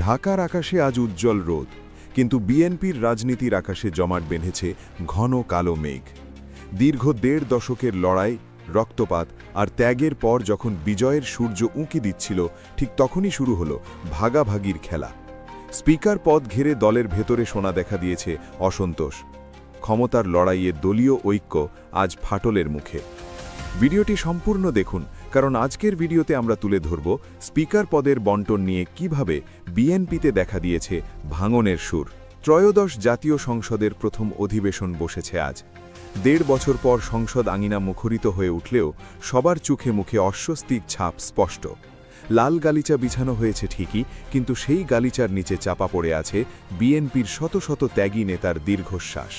ঢাকার আকাশে আজ উজ্জ্বল রোদ, কিন্তু বিএনপির রাজনীতির আকাশে জমাট বেঁধেছে ঘন কালো মেঘ। দীর্ঘ ১.৫ দশকের লড়াই, রক্তপাত আর ত্যাগের পর যখন বিজয়ের সূর্য উঁকি দিচ্ছিল, ঠিক তখনই শুরু হলো ভাগাভাগির খেলা। স্পিকার পদ ঘিরে দলের ভেতরে শোনা দেখা দিয়েছে অসন্তোষ। ক্ষমতার লড়াইয়ে দলীয় ঐক্য আজ ফাটলের মুখে। ভিডিওটি সম্পূর্ণ দেখুন, কারণ আজকের ভিডিওতে আমরা তুলে ধরব স্পিকার পদের বণ্টন নিয়ে কিভাবে বিএনপিতে দেখা দিয়েছে ভাঙনের সুর। ত্রয়োদশ জাতীয় সংসদের প্রথম অধিবেশন বসেছে আজ। ১.৫ বছর পর সংসদ আঙিনা মুখরিত হয়ে উঠলেও সবার চোখে মুখে অস্বস্তির ছাপ স্পষ্ট। লাল গালিচা বিছানো হয়েছে ঠিকই, কিন্তু সেই গালিচার নিচে চাপা পড়ে আছে বিএনপির শত শত ত্যাগী নেতার দীর্ঘশ্বাস।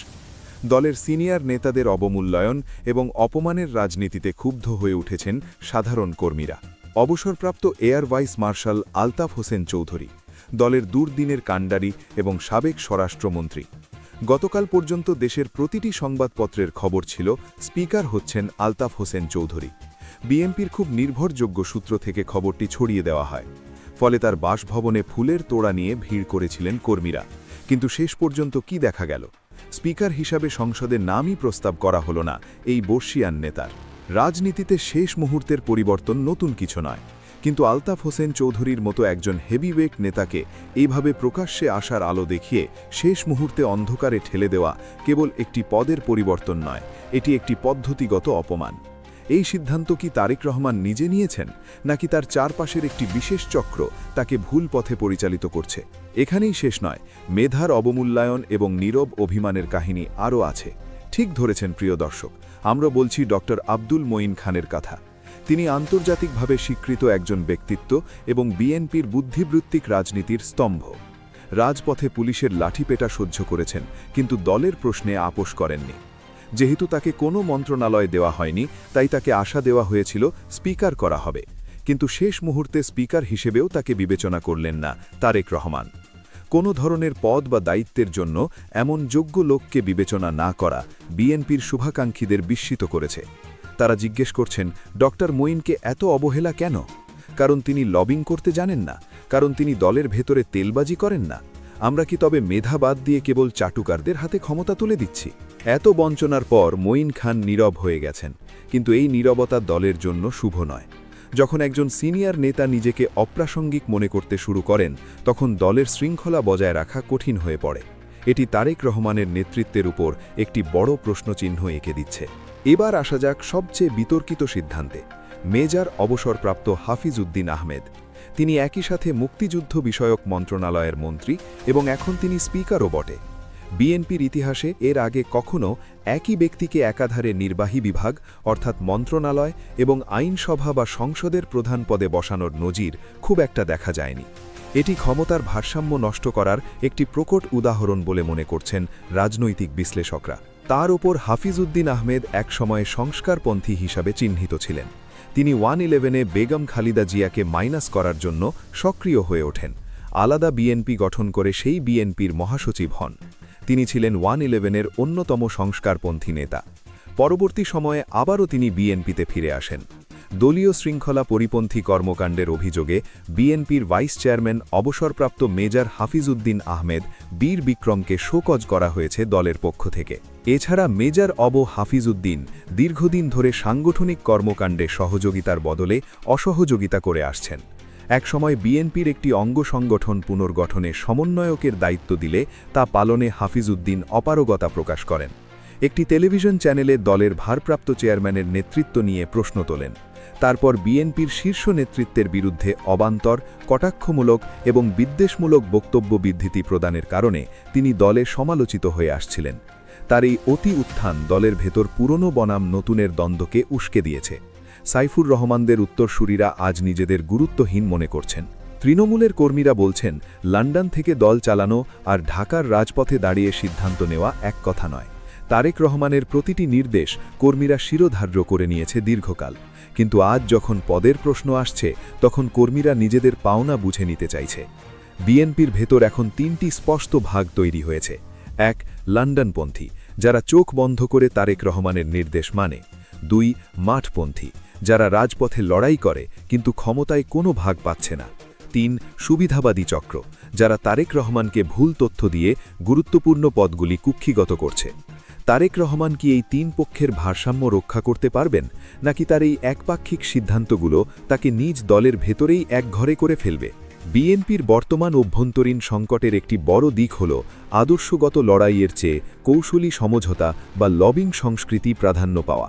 দলের সিনিয়র নেতাদের অবমূল্যায়ন এবং অপমানের রাজনীতিতে ক্ষুব্ধ হয়ে উঠেছেন সাধারণ কর্মীরা। অবসরপ্রাপ্ত air vice marshal Altaf Hossain Chowdhury, দলের দুর্দিনের কাণ্ডারি এবং সাবেক স্বরাষ্ট্রমন্ত্রী। গতকাল পর্যন্ত দেশের প্রতিটি সংবাদপত্রের খবর ছিল স্পিকার হচ্ছেন আলতাফ হোসেন চৌধুরী। বিএনপির খুব নির্ভরযোগ্য সূত্র থেকে খবরটি ছড়িয়ে দেওয়া হয়। ফলে তার বাসভবনে ফুলের তোড়া নিয়ে ভিড় করেছিলেন কর্মীরা। কিন্তু শেষ পর্যন্ত কি দেখা গেল? স্পিকার হিসাবে সংসদে নামই প্রস্তাব করা হলো না এই বর্ষিয়ান নেতার। রাজনীতিতে শেষ মুহূর্তের পরিবর্তন নতুন কিছু নয়, কিন্তু আলতাফ হোসেন চৌধুরীর মতো একজন হেভিওয়েট নেতাকে এইভাবে প্রকাশ্যে আসার আলো দেখিয়ে শেষ মুহূর্তে অন্ধকারে ঠেলে দেওয়া কেবল একটি পদের পরিবর্তন নয়, এটি একটি পদ্ধতিগত অপমান। এই সিদ্ধান্ত কি তারেক রহমান নিজে নিয়েছেন, নাকি তার চারপাশের একটি বিশেষ চক্র তাকে ভুল পথে পরিচালিত করছে? এখানেই শেষ নয়, মেধার অবমূল্যায়ন এবং নীরব অভিমানের কাহিনী আরও আছে। ঠিক ধরেছেন প্রিয় দর্শক, আমরা বলছি ডক্টর আব্দুল মঈন খানের কথা। তিনি আন্তর্জাতিকভাবে স্বীকৃত একজন ব্যক্তিত্ব এবং বিএনপির বুদ্ধিবৃত্তিক রাজনীতির স্তম্ভ। রাজপথে পুলিশের লাঠিপেটা সহ্য করেছেন, কিন্তু দলের প্রশ্নে আপোষ করেননি। যেহেতু তাকে কোনো মন্ত্রণালয় দেওয়া হয়নি, তাই তাকে আশা দেওয়া হয়েছিল স্পিকার করা হবে, কিন্তু শেষ মুহূর্তে স্পিকার হিসেবেও তাকে বিবেচনা করলেন না তারেক রহমান। কোনো ধরনের পদ বা দায়িত্বের জন্য এমন যোগ্য লোককে বিবেচনা না করা বিএনপির শুভাকাঙ্ক্ষীদের বিস্মিত করেছে। তারা জিজ্ঞেস করছেন, ডক্টর মঈনকে এত অবহেলা কেন? কারণ তিনি লবিং করতে জানেন না? কারণ তিনি দলের ভেতরে তেলবাজি করেন না? আমরা কি তবে মেধা বাদ দিয়ে কেবল চাটুকারদের হাতে ক্ষমতা তুলে দিচ্ছি? এত বঞ্চনার পর মঈন খান নীরব হয়ে গেছেন, কিন্তু এই নীরবতা দলের জন্য শুভ নয়। যখন একজন সিনিয়র নেতা নিজেকে অপ্রাসঙ্গিক মনে করতে শুরু করেন, তখন দলের শৃঙ্খলা বজায় রাখা কঠিন হয়ে পড়ে। এটি তারেক রহমানের নেতৃত্বের উপর একটি বড় প্রশ্নচিহ্ন এঁকে দিচ্ছে। এবার আসা যাক সবচেয়ে বিতর্কিত সিদ্ধান্তে। মেজর অবসরপ্রাপ্ত হাফিজ উদ্দিন আহমেদ। তিনি একই সাথে মুক্তিযুদ্ধ বিষয়ক মন্ত্রণালয়ের মন্ত্রী এবং এখন তিনি স্পিকারও বটে। বিএনপির ইতিহাসে এর আগে কখনো একই ব্যক্তিকে একাধারে নির্বাহী বিভাগ অর্থাৎ মন্ত্রণালয় এবং আইনসভা বা সংসদের প্রধান পদে বসানোর নজির খুব একটা দেখা যায়নি। এটি ক্ষমতার ভারসাম্য নষ্ট করার একটি প্রকট উদাহরণ বলে মনে করছেন রাজনৈতিক বিশ্লেষকরা। তার ওপর হাফিজ উদ্দিন আহমেদ একসময়ে সংস্কারপন্থী হিসাবে চিহ্নিত ছিলেন। তিনি 111-এ বেগম খালিদা জিয়াকে মাইনাস করার জন্য সক্রিয় হয়ে ওঠেন। আলাদা বিএনপি গঠন করে সেই বিএনপির মহাসচিব হন। তিনি ছিলেন 111-এর অন্যতম সংস্কারপন্থী নেতা। পরবর্তী সময়ে আবারও তিনি বিএনপিতে ফিরে আসেন। দলীয় শৃঙ্খলা পরিপন্থী কর্মকাণ্ডের অভিযোগে বিএনপির ভাইস চেয়ারম্যান অবসরপ্রাপ্ত মেজর হাফিজ উদ্দিন আহমেদ বীর বিক্রমকে শোকজ করা হয়েছে দলের পক্ষ থেকে। এছাড়া মেজর হাফিজ উদ্দিন দীর্ঘদিন ধরে সাংগঠনিক কর্মকাণ্ডে সহযোগিতার বদলে অসহযোগিতা করে আসছেন। একসময় বিএনপির একটি অঙ্গ সংগঠন পুনর্গঠনে সমন্বয়কের দায়িত্ব দিলে তা পালনে হাফিজ উদ্দিন অপারগতা প্রকাশ করেন। একটি টেলিভিশন চ্যানেলে দলের ভারপ্রাপ্ত চেয়ারম্যানের নেতৃত্ব নিয়ে প্রশ্ন তোলেন। তারপর বিএনপির শীর্ষ নেতৃত্বের বিরুদ্ধে অবান্তর, কটাক্ষমূলক এবং বিদ্বেষমূলক বক্তব্য বিবৃতি প্রদানের কারণে তিনি দলে সমালোচিত হয়ে আসছিলেন। তার এই অতি উত্থান দলের ভেতর পুরনো বনাম নতুনের দ্বন্দ্বকে উস্কে দিয়েছে। সাইফুর রহমানদের উত্তরসূরিরা আজ নিজেদের গুরুত্বহীন মনে করছেন। তৃণমূলের কর্মীরা বলছেন, লন্ডন থেকে দল চালানো আর ঢাকার রাজপথে দাঁড়িয়ে সিদ্ধান্ত নেওয়া এক কথা নয়। তারেক রহমানের প্রতিটি নির্দেশ কর্মীরা শিরোধার্য করে নিয়েছে দীর্ঘকাল, কিন্তু আজ যখন পদের প্রশ্ন আসছে, তখন কর্মীরা নিজেদের পাওনা বুঝে নিতে চাইছে। বিএনপির ভেতর এখন 3টি স্পষ্ট ভাগ তৈরি হয়েছে। 1. লন্ডনপন্থী, যারা চোখ বন্ধ করে তারেক রহমানের নির্দেশ মানে। 2. মাঠপন্থী, যারা রাজপথে লড়াই করে কিন্তু ক্ষমতায় কোনো ভাগ পাচ্ছে না। 3. সুবিধাবাদী চক্র, যারা তারেক রহমানকে ভুল তথ্য দিয়ে গুরুত্বপূর্ণ পদগুলি কুক্ষিগত করছে। তারেক রহমান কি এই তিন পক্ষের ভারসাম্য রক্ষা করতে পারবেন, নাকি তার এই একপাক্ষিক সিদ্ধান্তগুলো তাকে নিজ দলের ভেতরেই একঘরে করে ফেলবে? বিএনপির বর্তমান অভ্যন্তরীণ সংকটের একটি বড় দিক হল আদর্শগত লড়াইয়ের চেয়ে কৌশলী সমঝোতা বা লবিং সংস্কৃতি প্রাধান্য পাওয়া।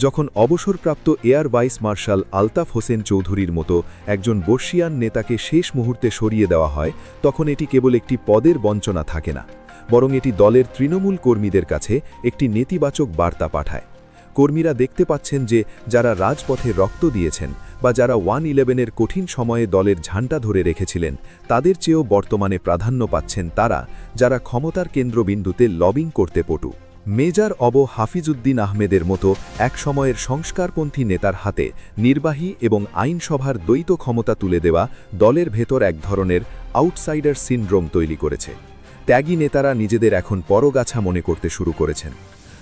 যখন অবসরপ্রাপ্ত air vice marshal Altaf Hossain চৌধুরীর মতো একজন বর্ষিয়ান নেতাকে শেষ মুহূর্তে সরিয়ে দেওয়া হয়, তখন এটি কেবল একটি পদের বঞ্চনা থাকে না, বরং এটি দলের তৃণমূল কর্মীদের কাছে একটি নেতিবাচক বার্তা পাঠায়। কর্মীরা দেখতে পাচ্ছেন যে যারা রাজপথে রক্ত দিয়েছেন বা যারা 1-11-এর কঠিন সময়ে দলের ঝান্ডা ধরে রেখেছিলেন, তাদের চেয়েও বর্তমানে প্রাধান্য পাচ্ছেন তারা, যারা ক্ষমতার কেন্দ্রবিন্দুতে লবিং করতে পটু। মেজর হাফিজউদ্দিন আহমেদের মতো একসময়ের সংস্কারপন্থী নেতার হাতে নির্বাহী এবং আইনসভার দ্বৈত ক্ষমতা তুলে দেওয়া দলের ভেতর এক ধরনের আউটসাইডার সিনড্রোম তৈরি করেছে। ত্যাগী নেতারা নিজেদের এখন পরগাছা মনে করতে শুরু করেছেন।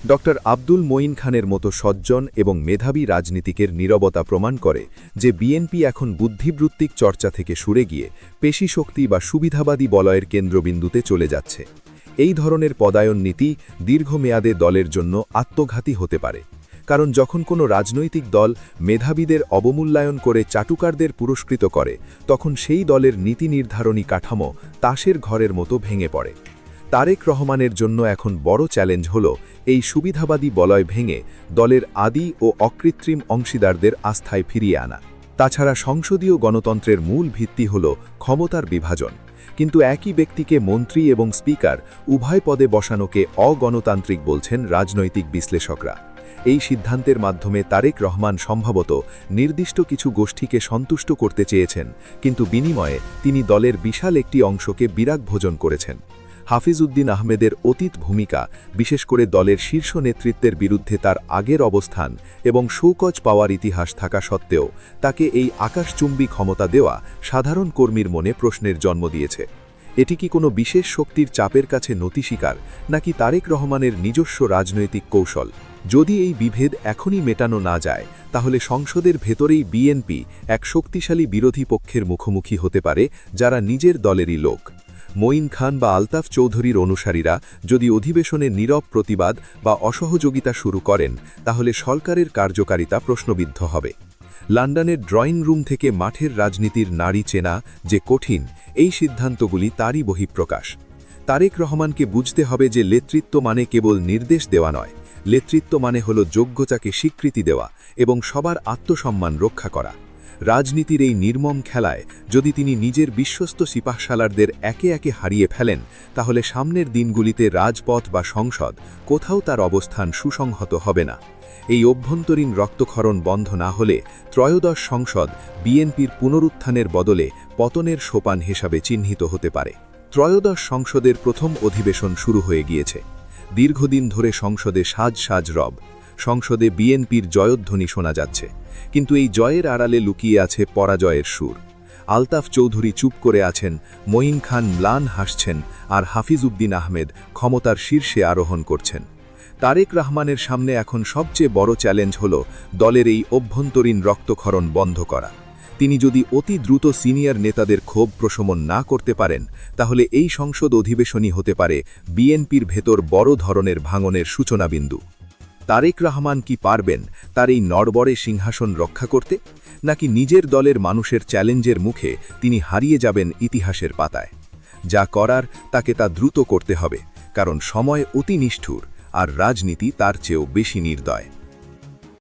ড. আব্দুল মঈন খানের মতো সজ্জন এবং মেধাবী রাজনীতিকের নীরবতা প্রমাণ করে যে বিএনপি এখন বুদ্ধিবৃত্তিক চর্চা থেকে সরে গিয়ে পেশিশক্তি বা সুবিধাবাদী বলয়ের কেন্দ্রবিন্দুতে চলে যাচ্ছে। এই ধরনের পদায়ন নীতি দীর্ঘমেয়াদে দলের জন্য আত্মঘাতী হতে পারে, কারণ যখন কোনো রাজনৈতিক দল মেধাবীদের অবমূল্যায়ন করে চাটুকারদের পুরস্কৃত করে, তখন সেই দলের নীতি নির্ধারণী কাঠামো তাসের ঘরের মতো ভেঙে পড়ে। তারেক রহমানের জন্য এখন বড় চ্যালেঞ্জ হল এই সুবিধাবাদী বলয় ভেঙে দলের আদি ও অকৃত্রিম অংশীদারদের আস্থায় ফিরিয়ে আনা। তাছাড়া সংসদীয় গণতন্ত্রের মূল ভিত্তি হল ক্ষমতার বিভাজন, কিন্তু একই ব্যক্তিকে মন্ত্রী এবং স্পিকার উভয় পদে বসানোকে অগণতান্ত্রিক বলছেন রাজনৈতিক বিশ্লেষকরা। এই সিদ্ধান্তের মাধ্যমে তারেক রহমান সম্ভবত নির্দিষ্ট কিছু গোষ্ঠীকে সন্তুষ্ট করতে চেয়েছেন, কিন্তু বিনিময়ে তিনি দলের বিশাল একটি অংশকে বিরাগ ভোজন করেছেন। হাফিজউদ্দিন আহমেদের অতীত ভূমিকা, বিশেষ করে দলের শীর্ষ নেতৃত্বের বিরুদ্ধে তার আগের অবস্থান এবং শৌকজ পাওয়ার ইতিহাস থাকা সত্ত্বেও তাকে এই আকাশচুম্বী ক্ষমতা দেওয়া সাধারণ কর্মীর মনে প্রশ্নের জন্ম দিয়েছে। এটি কি কোনো বিশেষ শক্তির চাপের কাছে নতি স্বীকার, নাকি তারেক রহমানের নিজস্ব রাজনৈতিক কৌশল? যদি এই বিভেদ এখনই মেটানো না যায়, তাহলে সংসদের ভেতরেই বিএনপি এক শক্তিশালী বিরোধী পক্ষের মুখোমুখি হতে পারে, যারা নিজের দলেরই লোক। মঈন খান বা আলতাফ চৌধুরীর অনুসারীরা যদি অধিবেশনে নীরব প্রতিবাদ বা অসহযোগিতা শুরু করেন, তাহলে সরকারের কার্যকারিতা প্রশ্নবিদ্ধ হবে। লন্ডনের ড্রয়িং রুম থেকে মাঠের রাজনীতির নাড়ি চেনা যে কঠিন, এই সিদ্ধান্তগুলি তারই বহিঃপ্রকাশ। তারেক রহমানকে বুঝতে হবে যে নেতৃত্ব মানে কেবল নির্দেশ দেওয়া নয়, নেতৃত্ব মানে হল যোগ্যতাকে স্বীকৃতি দেওয়া এবং সবার আত্মসম্মান রক্ষা করা। রাজনীতির এই নির্মম খেলায় যদি তিনি নিজের বিশ্বস্ত সিপাহসালারদের একে একে হারিয়ে ফেলেন, তাহলে সামনের দিনগুলিতে রাজপথ বা সংসদ কোথাও তার অবস্থান সুসংহত হবে না। এই অভ্যন্তরীণ রক্তক্ষরণ বন্ধ না হলে ত্রয়োদশ সংসদ বিএনপির পুনরুত্থানের বদলে পতনের সোপান হিসাবে চিহ্নিত হতে পারে। ত্রয়োদশ সংসদের প্রথম অধিবেশন শুরু হয়ে গিয়েছে। দীর্ঘদিন ধরে সংসদে সাজ সাজ রব, সংসদে বিএনপির জয়ধ্বনি শোনা যাচ্ছে, কিন্তু এই জয়ের আড়ালে লুকিয়ে আছে পরাজয়ের সুর। আলতাফ চৌধুরী চুপ করে আছেন, মঈন খান ম্লান হাসছেন, আর হাফিজউদ্দিন আহমেদ ক্ষমতার শীর্ষে আরোহণ করছেন। তারেক রহমানের সামনে এখন সবচেয়ে বড় চ্যালেঞ্জ হল দলের এই অভ্যন্তরীণ রক্তক্ষরণ বন্ধ করা। তিনি যদি অতি দ্রুত সিনিয়র নেতাদের ক্ষোভ প্রশমন না করতে পারেন, তাহলে এই সংসদ অধিবেশনই হতে পারে বিএনপির ভেতর বড় ধরনের ভাঙনের সূচনাবিন্দু। তারেক রহমান কি পারবেন তার এই নড়বড়ে সিংহাসন রক্ষা করতে, নাকি নিজের দলের মানুষের চ্যালেঞ্জের মুখে তিনি হারিয়ে যাবেন ইতিহাসের পাতায়? যা করার তাকে তা দ্রুত করতে হবে, কারণ সময় অতি নিষ্ঠুর আর রাজনীতি তার চেয়েও বেশি নির্দয়।